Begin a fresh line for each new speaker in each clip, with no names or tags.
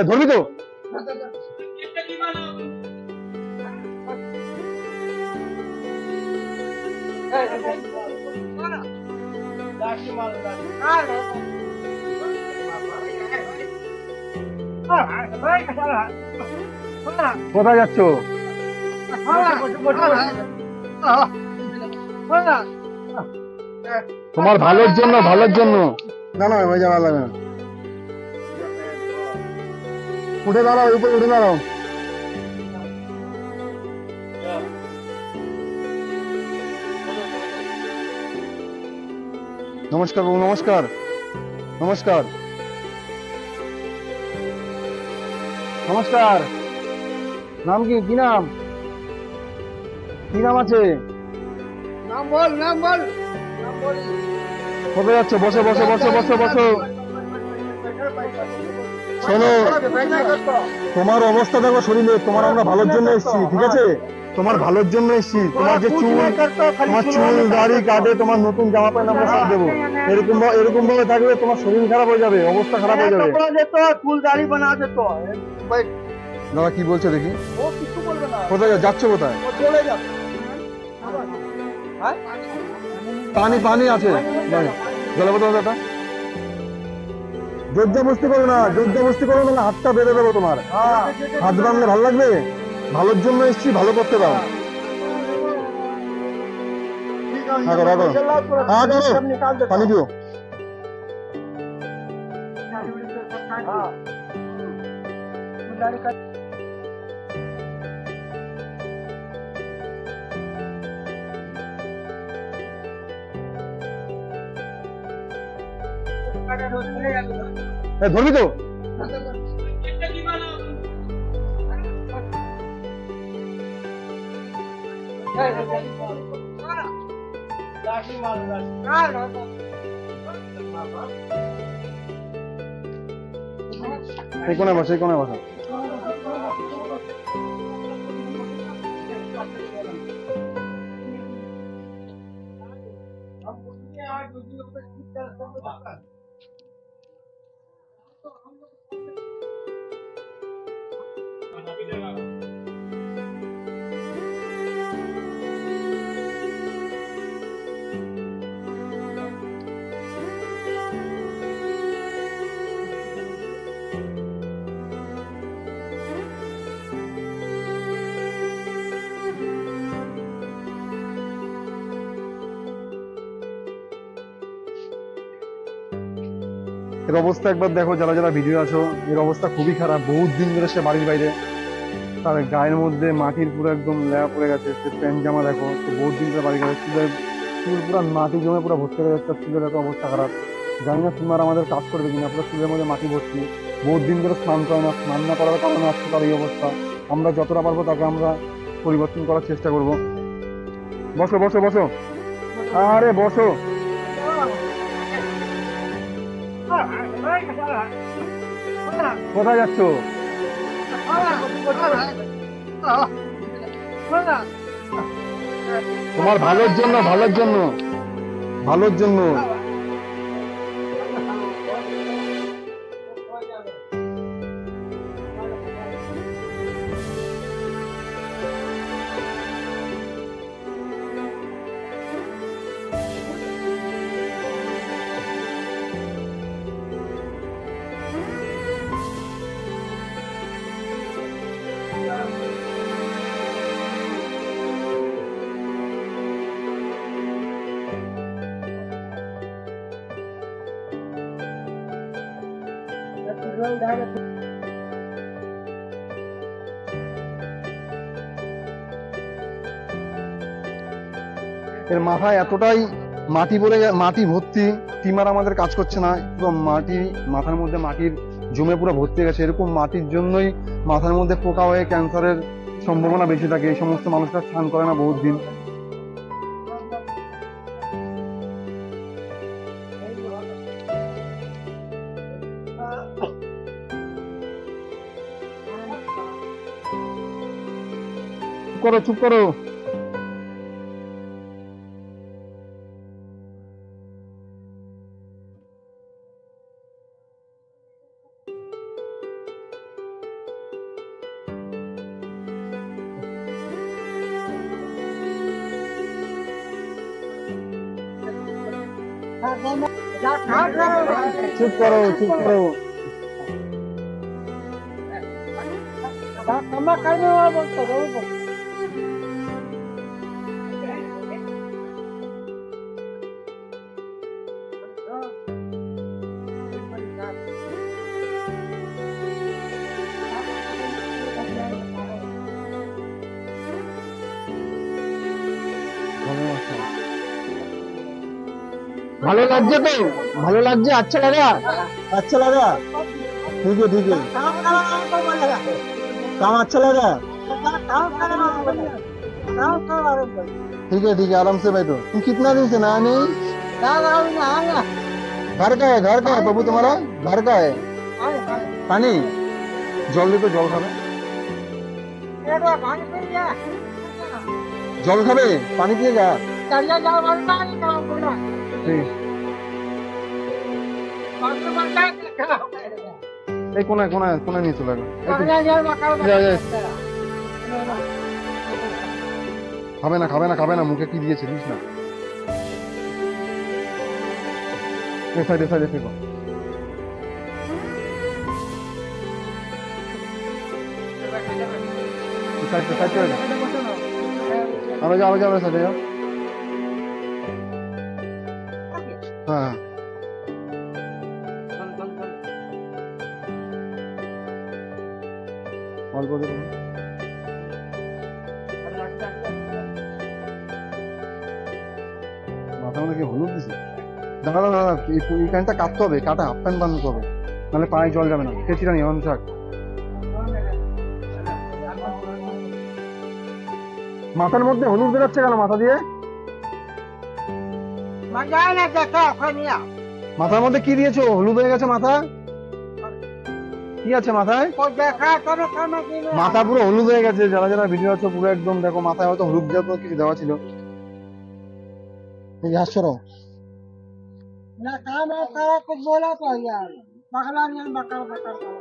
ধরবি তো? কোথায় যাচ্ছ? তোমার ভালোর জন্য, ভালোর জন্য। না না ভাই, যাওয়া লাগবে না। উঠে দাঁড়াও, উপরে উঠে দাঁড়াও। নমস্কার বাবু, নমস্কার। নমস্কার নমস্কার। নাম কি? কি নাম? কি নাম আছে?
নাম বল, নাম বল।
কোথায় যাচ্ছ? বসো বসো বসো বসো বসো। শোনো, তোমার অবস্থা দেখো শরীরে, তোমার আমরা ভালোর জন্য এসেছি, ঠিক আছে? তোমার ভালোর জন্য এসেছি। তোমার যে চুল, তোমার চুল দাড়ি কাটে, তোমার নতুন জামা প্যান্ট আমরা সব দেবো। এরকম ভাবে থাকবে তোমার শরীর খারাপ হয়ে যাবে, অবস্থা খারাপ হয়ে যাবে।
চুল দাড়ি বানা যেত।
দাদা কি বলছে দেখি?
ও কিছু বলবে না,
কোথায় যাচ্ছ? কোথায়?
ও চলে যাবে।
পানি পানি আছে, জলে বোতল দাদা। জোরজবস্তি করো না, জোরজবস্তি করো না, হাতটা বেঁধে দেবো তোমার। হাত বাঁধলে ভালো লাগবে? ভালোর জন্য এসেছি, ভালো করতে দাও। হ্যাঁ করো, হ্যাঁ করো, পানি পিও। ধরবি তো? এই কোনায় বসে, এই কোনায় বসা। এর অবস্থা একবার দেখো, যারা যারা ভিডিও আছো, এর অবস্থা খুবই খারাপ। বহুত দিন ধরে সে বাড়ির বাইরে, তার গায়ের মধ্যে মাটির পুরো একদম লেয়া পড়ে গেছে। সে প্যান্ট জামা দেখো, সে বহুত দিন ধরে বাড়ি গেছে। চুল পুরো মাটি জমে পুরো ভর্তি হয়ে যাচ্ছে, চুলের এত অবস্থা খারাপ। জানি না তোমার আমাদের কাজ করবে কিনা, পুরো চুলের মধ্যে মাটি ভর্তি। বহুত দিন ধরে স্নান করে না, স্নান না করার কারণে আজকে তার এই অবস্থা। আমরা যতটা পারবো তাকে আমরা পরিবর্তন করার চেষ্টা করব। বসো বসো বসো, আরে বসো। কোথায় যাচ্ছ? তোমার ভালোর জন্য, ভালোর জন্য, ভালোর জন্য। এর মাথায় এতটাই মাটি পড়ে, মাটি ভর্তি। টিমার আমাদের কাজ করছে না, পুরো মাটি, মাথার মধ্যে মাটির জমে পুরো ভর্তি হয়ে গেছে। এরকম মাটির জন্যই মাথার মধ্যে পোকা হয়ে ক্যান্সারের সম্ভাবনা বেশি থাকে। এই সমস্ত মানুষরা স্নান করে না বহুত দিন। চুপ করো, চুপ করো। চুপ করো, চুপ করো। ভালো লাগছে তো? ভালো লাগছে? আচ্ছা লাগা? अच्छा लगा? ठीक है, ठीक है। काम अच्छा लगा? ठीक है, आराम से बैठो। तुम कितना दिन से नहा नहीं? घर का है बाबू तुम्हारा? घर का है पानी? জল দে তো, জল খাবে। জল খাবে? পানি দিয়ে যা। ঠিক। এই কোনায় কোনায় কোনায় নিয়ে চলে গেল। খাবে না, খাবে না, খাবে না, মুখে কি দিয়েছে দিস না। এই সাইডে সাইডে থেকে আরো যাও, আরো যাও, সাইডে যাও। হ্যাঁ, অল্প দেখুন। মাথার মধ্যে কি হলুদ দিছে? দাঁড়া দাঁড়া, এই প্যান্টটা কাটতে হবে, কাটা হাফ প্যান্ট বানাতে হবে, নাহলে পায়ে জল যাবে না। কেচিটা নিয়ে অন থাক। মাথার মধ্যে হলুদ বেরোচ্ছে কেন মাথা দিয়ে? মাথার মধ্যে কি দিয়েছো? হলুদ হয়ে গেছে মাথা। কি আছে মাথায়? মাথা পুরো হলুদ হয়ে গেছে। যারা যারা ভিডিও আছে পুরো একদম দেখো, মাথায় হয়তো হলুদ জাতীয় কিছু দেওয়া ছিল। এই হাসছো রো
ना काम आप करा कुछ बोला तो यार बकला नहीं बकर बकर करो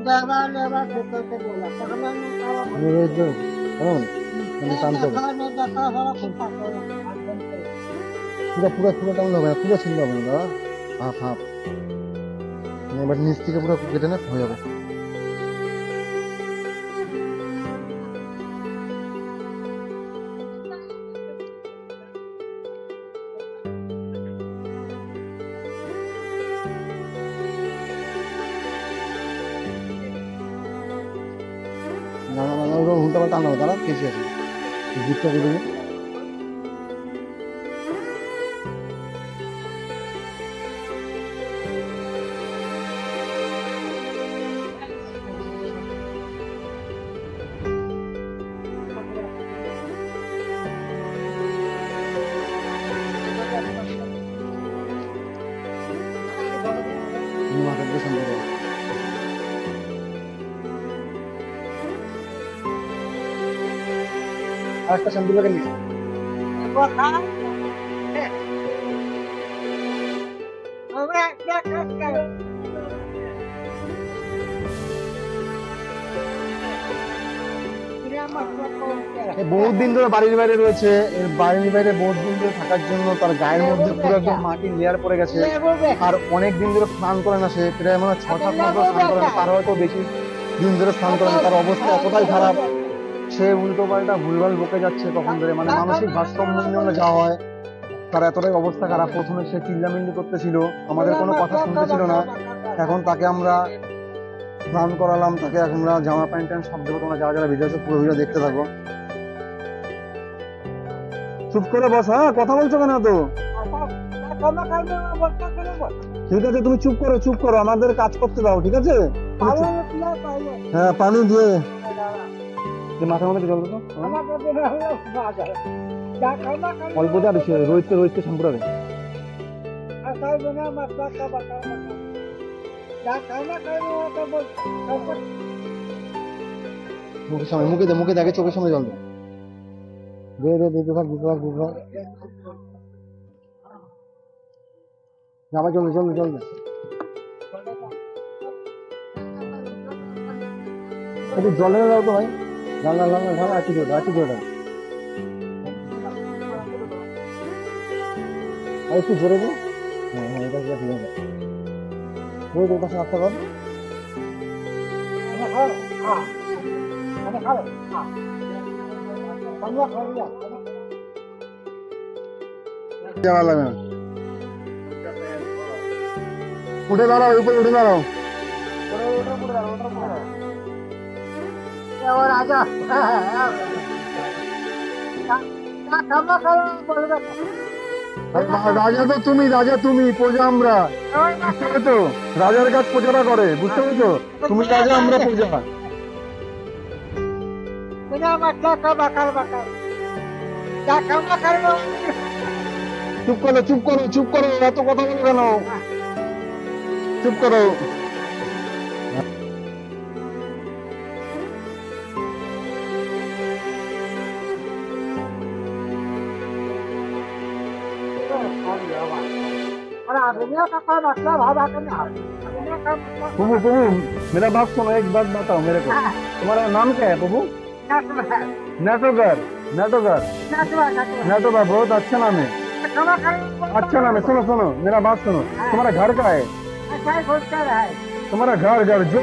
लेबर लेबर ठोकर के बोला बकला नहीं करा
এই যে কেমন মানে শান্ত হবে।
में देखा सारा कुछ करो
পুরো পুরো পুরো টাউন হবে না, পুরো ছিল হবে না দাদা, হাফ হাফ। এবার নিচ থেকে পুরো কেটে না হয়ে যাবে। না না না, ওটা উল্টা পাল্টা আনা হবে দাদা, কেসি আছে জিপটা করে দেবে। মাথার দিয়ে শান্ত করো। আরেকটা শান্তি লাগে নিচে।
वो खा हमें क्या कर
বহুত দিন ধরে বাড়ির বাইরে রয়েছে। এর বাড়ির বাইরে বহুত দিন ধরে থাকার জন্য তার গায়ের মধ্যে পুরো একদম মাটির লেয়ার পড়ে গেছে। আর অনেক দিন ধরে স্নান করে না সে, প্রায় মনে হয় 6-7 মাস ধরে স্নান করে না, তার হয়তো বেশি দিন ধরে স্নান করে না। তার অবস্থা এতটাই খারাপ, সে উল্টো পাল্টা ভুলভাল বকে যাচ্ছে তখন ধরে, মানে মানসিক ভারসাম্য যাওয়া হয়। তার এতটাই অবস্থা খারাপ। প্রথমে সে চিল্লামিল্লি করতেছিল, আমাদের কোনো কথা শুনতেছিল না। এখন তাকে আমরা স্নান করালাম, তাকে আমরা জামা প্যান্ট ট্যান্ট সব দেবো। তোমরা যারা যারা ভিডিও আছে পুরো ভিডিও দেখতে থাকো। চুপ করে বস। হ্যাঁ, কথা বলছো কেন তো? ঠিক আছে, তুমি চুপ করো, চুপ করো, আমাদের কাজ করতে দাও, ঠিক আছে? হ্যাঁ, পানি দিয়ে মাথার মধ্যে জল দেবো অল্প দিয়ে, আর রোহিতকে রোহিতকে শ্যাম্পু হবে। মুখের সামনে, মুখে দে, মুখে দেখে চোখের সামনে জল দে দে দে, দিতে থাক দিতে থাক দিতে থাক। আবার জল দে জল দে জল দে। একটু জল এনে দাও তো ভাই। লাল লাল লাল লাল, একটু জল, একটু জল দাও। আর একটু জোরে দিন। হ্যাঁ হ্যাঁ, এটা ঠিক আছে। ওই তো পাশে রাখতে পারেন।
Ano ka? Ah. Ano ka? Ah. Kanya ka rin.
জানা লাগে না। উঠে দাঁড়াও, উপরে উঠে দাঁড়াও।
ও রাজা কামা করো বলবে
রাজা তো তুমি, রাজা তুমি, প্রজা আমরা। বুঝতে পেরেছো? রাজার কাজ প্রজারা করে, বুঝতে পেরেছো? তুমি রাজা, আমরা প্রজা।
বিনা মাত্রা কা বাকার বাকার যা কামা করো
চুপ করো, চুপ করো, চুপ করো, এত কথা বলো কেন? চুপ করো।
और दुनिया का कोई मतलब है बात नहीं है दुनिया का मतलब
प्रभु प्रभु, मेरा बात सुनो, एक बात बताओ मेरे को। तुम्हारा नाम क्या है प्रभु? नेटोगर। नेटोगर। नेटोगर बहुत अच्छा नाम है,
क्षमा करो
अच्छा नाम है। सुनो सुनो, मेरा बात सुनो। तुम्हारा घर का है?
ऐसा ही सोचता है
तुम्हारा घर घर जो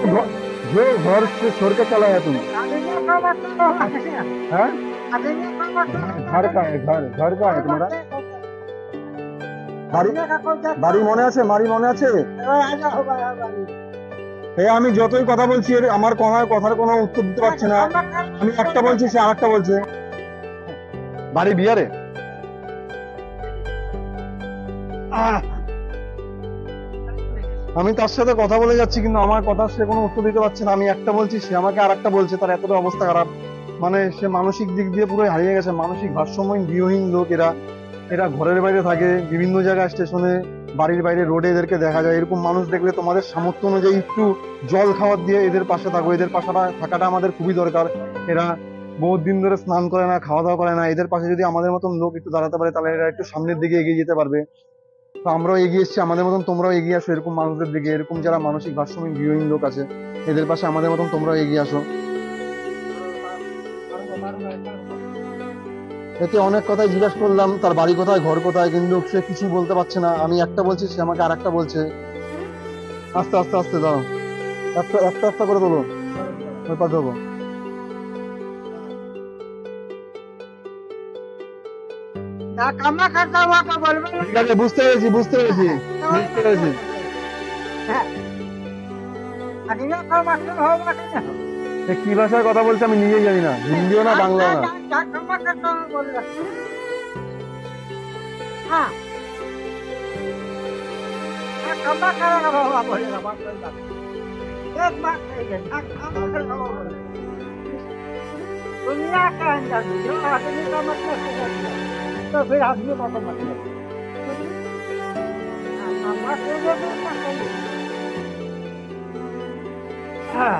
घर से छोड़ के चला है तुम,
दुनिया का मतलब
है?
दुनिया का मतलब
घर का है, घर का है तुम्हारा? বাড়ি
दुनिया का कोई
বাড়ি মনে আছে? বাড়ি মনে আছে?
राजा होगा
এই আমি যতই কথা বলছি, আমার কথার কোনো উত্তর দিতে পারছে না। আমি একটা বলছি, সে আরেকটা বলছে। বাড়ি বিহারে? আমি তার সাথে কথা বলে যাচ্ছি, কিন্তু আমার কথা সে কোনো উত্তর দিতে পারছে না। আমি একটা বলছি, সে আমাকে আরেকটা বলছে। তার এতটা অবস্থা খারাপ, মানে সে মানসিক দিক দিয়ে পুরো হারিয়ে গেছে। মানসিক ভারসাম্যহীন, গৃহহীন লোক এরা। এরা ঘরের বাইরে থাকে, বিভিন্ন জায়গায় স্টেশনে, বাড়ির বাইরে, রোডে এদেরকে দেখা যায়। এরকম মানুষ দেখলে তোমাদের সামর্থ্য অনুযায়ী একটু জল খাওয়ার দিয়ে এদের পাশে থাকো। এদের পাশে থাকাটা আমাদের খুবই দরকার। এরা বহুত দিন ধরে স্নান করে না, খাওয়া দাওয়া করে না। এদের পাশে যদি আমাদের মতন লোক একটু দাঁড়াতে পারে, তাহলে এরা একটু সামনের দিকে এগিয়ে যেতে পারবে। তো আমরাও এগিয়ে এসেছি, আমাদের মতন তোমরাও এগিয়ে আসো এরকম মানুষদের দিকে। এরকম যারা মানসিক ভারসাম্যহীন, গৃহহীন লোক আছে, এদের পাশে আমাদের মতন তোমরাও এগিয়ে আসো। এতে অনেক কথাই জিজ্ঞাসা করলাম, তার বাড়ি কোথায়, ঘর কোথায়, কিন্তু সে কিছু বলতে পারছে না। আমি একটা বলছি, সে আমাকে আরেকটা বলছে। আস্তে আস্তে আস্তে দাও, একটা একটা একটা করে তোলো, ব্যাপার দেবো।
क्या कामना करता हुआ तो बोलबे
ঠিক আছে, বুঝতে পেরেছি, বুঝতে পেরেছি, বুঝতে পেরেছি।
दुनिया का मतलब होगा कि नहीं
এ কি ভাষায় কথা বলছে আমি নিজেই জানি না, হিন্দিও না, বাংলাও না।
क्या कामना करता हूँ बोल रहा हाँ क्या कामना करेगा बाबा बोलेगा बात कोई बात नहीं। एक बात कहिए क्या कामना करेगा बाबा बोलेगा दुनिया के अंदर जो आदमी का मतलब है तो फिर आदमी का तो मतलब कामना करेगा तो क्या करेगा हाँ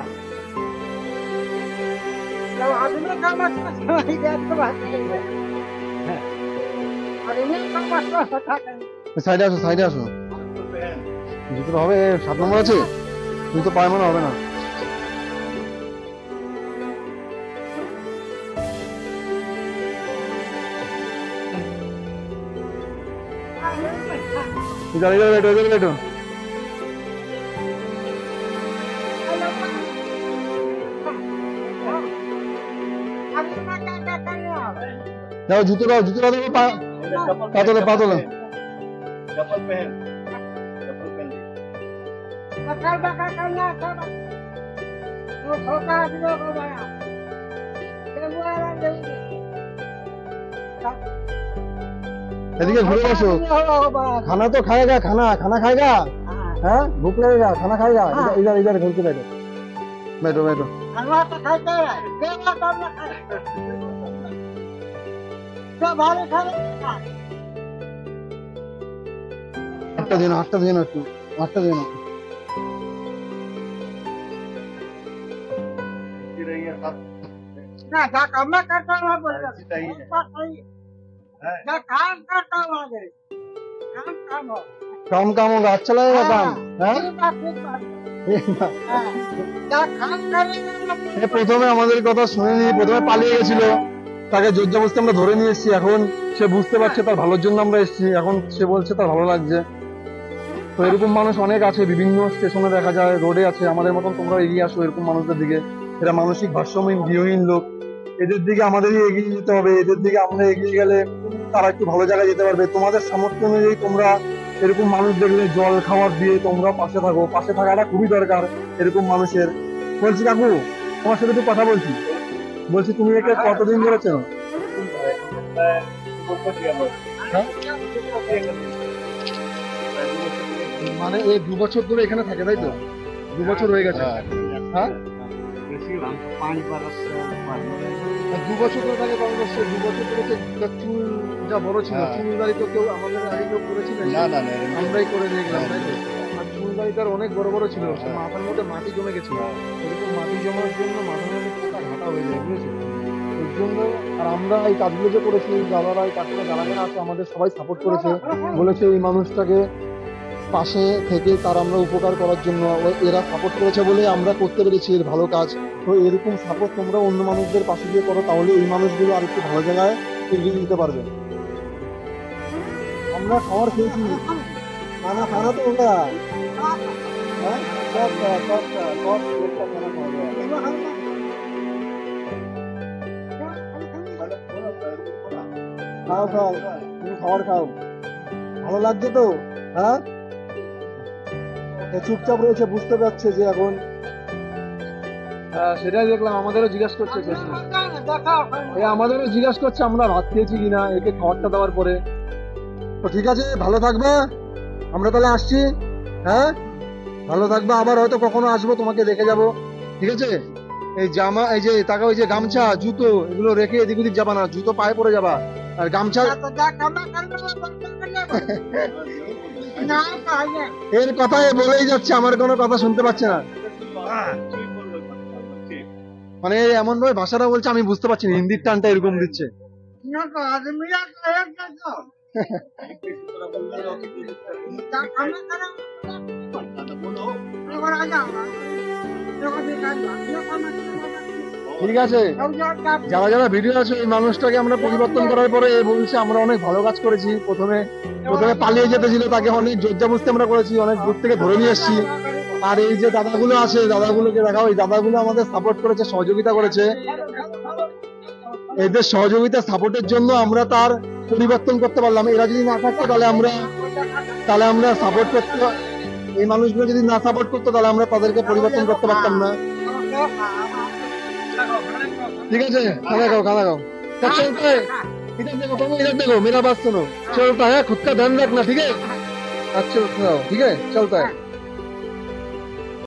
जब आदमी का मतलब समझ गया तो बात नहीं है आदमी का मतलब पता नहीं
সাইডে আসো, সাইডে আসো। জুতো হবে 7 নম্বর আছে, জুতো পায়ে মনে হবে না। इधर इधर बैठो, इधर बैठो। जाओ, जूते लाओ, जूते लाओ, पातोले पातोले।
चप्पल पहन ले।
बकर बकर करना सब वो छोटा आदमी को बना ये वो वाला देंगे
এদিকে ঘুরে আসো। खाना तो खाएगा, खाना खाना खाएगा, हैं? भूख लगेगा, खाना खाएगा। इधर इधर इधर घूर के बैठो, बैठो बैठो।
खाना तो खाते हैं केला कब ना खाए तो भारी खाने
हाथটা দিও না, হাতটা দিও না, একটু হাতটা দিও না।
अच्छी रही है सब
ना क्या काम करता हूँ बोल रहा
अच्छी रही है
है क्या काम करता हूँ आगे काम काम हो
काम काम होगा, अच्छा लगेगा काम, हैं?
ठीक बात हाँ क्या काम करेंगे
এ প্রথমে আমাদের কথা শুনেনি, প্রথমে পালিয়ে গেছিল। তাকে জোর জবরদস্তি আমরা ধরে নিয়ে এসেছি, এখন সে বুঝতে পারছে তার ভালোর জন্য আমরা এসেছি, এখন সে বলছে তার ভালো লাগছে। তো এরকম মানুষ অনেক আছে, বিভিন্ন স্টেশনে দেখা যায়, রোডে আছে, আমাদের মতন তোমরা এগিয়ে আসো এরকম মানুষদের দিকে। এরা মানসিক ভারসাম্যহীন গৃহহীন লোক, এদের দিকে আমাদেরই এগিয়ে যেতে হবে। এদের দিকে আমরা এগিয়ে গেলে তারা একটু ভালো জায়গায় যেতে পারবে। তোমাদের সামর্থ্য অনুযায়ী তোমরা এরকম মানুষ দেখলে জল খাবার দিয়ে তোমরা পাশে থাকো, পাশে থাকাটা খুবই দরকার এরকম মানুষের। বলছি কাকু, তোমার সাথে একটু কথা বলছি। বলছি তুমি একে কতদিন ধরে চেনো? হ্যাঁ? মানে এই 2 বছর ধরে এখানে থাকে, তাই তো? 2 বছর হয়ে গেছে। হ্যাঁ, 2 বছর ধরে থাকে কংগ্রেসে। 2 বছর ধরে তার চুল যা বড় ছিল,
হ্যাঁ।
চুলদারি তো কেউ আমাদের আগে কেউ করেছিল
না না না
আমরাই করে দেখলাম, তাই তো? আর চুলদারি তার অনেক বড় বড় ছিল, সে
হ্যাঁ।
মাথার মধ্যে মাটি জমে গেছিল। এরকম মাটি জমার জন্য মাথার মধ্যে পোকা ঘাটা হয়ে যায়, বুঝেছো? এর জন্য আর আমরা এই কাজগুলো যে করেছি, দাদারা এই কাজটা যারা যারা আছে আমাদের সবাই সাপোর্ট করেছে, বলেছে এই মানুষটাকে পাশে থেকে তার আমরা উপকার করার জন্য। এরা সাপোর্ট করেছে বলে আমরা করতে পেরেছি এর ভালো কাজ। তো এরকম সাপোর্ট তোমরা অন্য মানুষদের পাশে দিয়ে করো, তাহলে এই মানুষগুলো আর একটু ভালো জায়গায় এগিয়ে দিতে পারবে। আমরা খাবার খেয়েছি, খানা খানা তো ওটা, হ্যাঁ, সব লোকটা খানা খাওয়া যায়। খাও খাও, তুমি খাবার খাও, ভালো লাগছে তো? হ্যাঁ, এ চুপচাপ রয়েছে, বুঝতে পারছে যে এখন। সেটাই দেখলাম, আমাদেরও জিজ্ঞাসা করছে প্রশ্ন। আমাদেরও জিজ্ঞাসা করছে আমরা ভাত খেয়েছি কিনা একে খাবারটা দেওয়ার পরে। তো ঠিক আছে, ভালো থাকবে, আমরা তাহলে আসছি। হ্যাঁ, ভালো থাকবে, আবার হয়তো কখনো আসবো, তোমাকে দেখে যাব, ঠিক আছে? এই জামা, এই যে টাকা, ওই যে গামছা, জুতো, এগুলো রেখে এদিক ওদিক যাবা না, জুতো পায়ে পড়ে যাবা। আর গামছা এর কথাই বলেই যাচ্ছে, আমার কোনো কথা শুনতে পাচ্ছে না। মানে এমন ভাবে ভাষাটা বলছে আমি বুঝতে পারছি না, হিন্দির টানটা এরকম দিচ্ছে। ঠিক আছে, যারা যারা ভিডিও আছে এই মানুষটাকে আমরা পরিবর্তন করার পরে এ বলছে আমরা অনেক ভালো কাজ করেছি। প্রথমে পালিয়ে যেতে ছিল, তাকে অনেক জোরজবরদস্তি আমরা করেছি, অনেক দূর থেকে ধরে নিয়ে এসেছি। আর এই যে দাদাগুলো আছে, দাদাগুলোকে দেখাও, এই দাদাগুলো আমাদের সাপোর্ট করেছে, সহযোগিতা করেছে। এদের সহযোগিতা সাপোর্টের জন্য আমরা তার পরিবর্তন করতে পারলাম। এরা যদি না থাকতো তাহলে আমরা সাপোর্ট করতে, এই মানুষগুলো যদি না সাপোর্ট করতো তাহলে আমরা তাদেরকে পরিবর্তন করতে পারতাম না। ठीक है, खाना खाओ खाना खाओ। कब चलता है? इधर देखो तुम, इधर देखो, मेरा बात सुनो, चलता है, खुद का ध्यान रखना, ठीक है? अच्छा ठीक है, चलता है।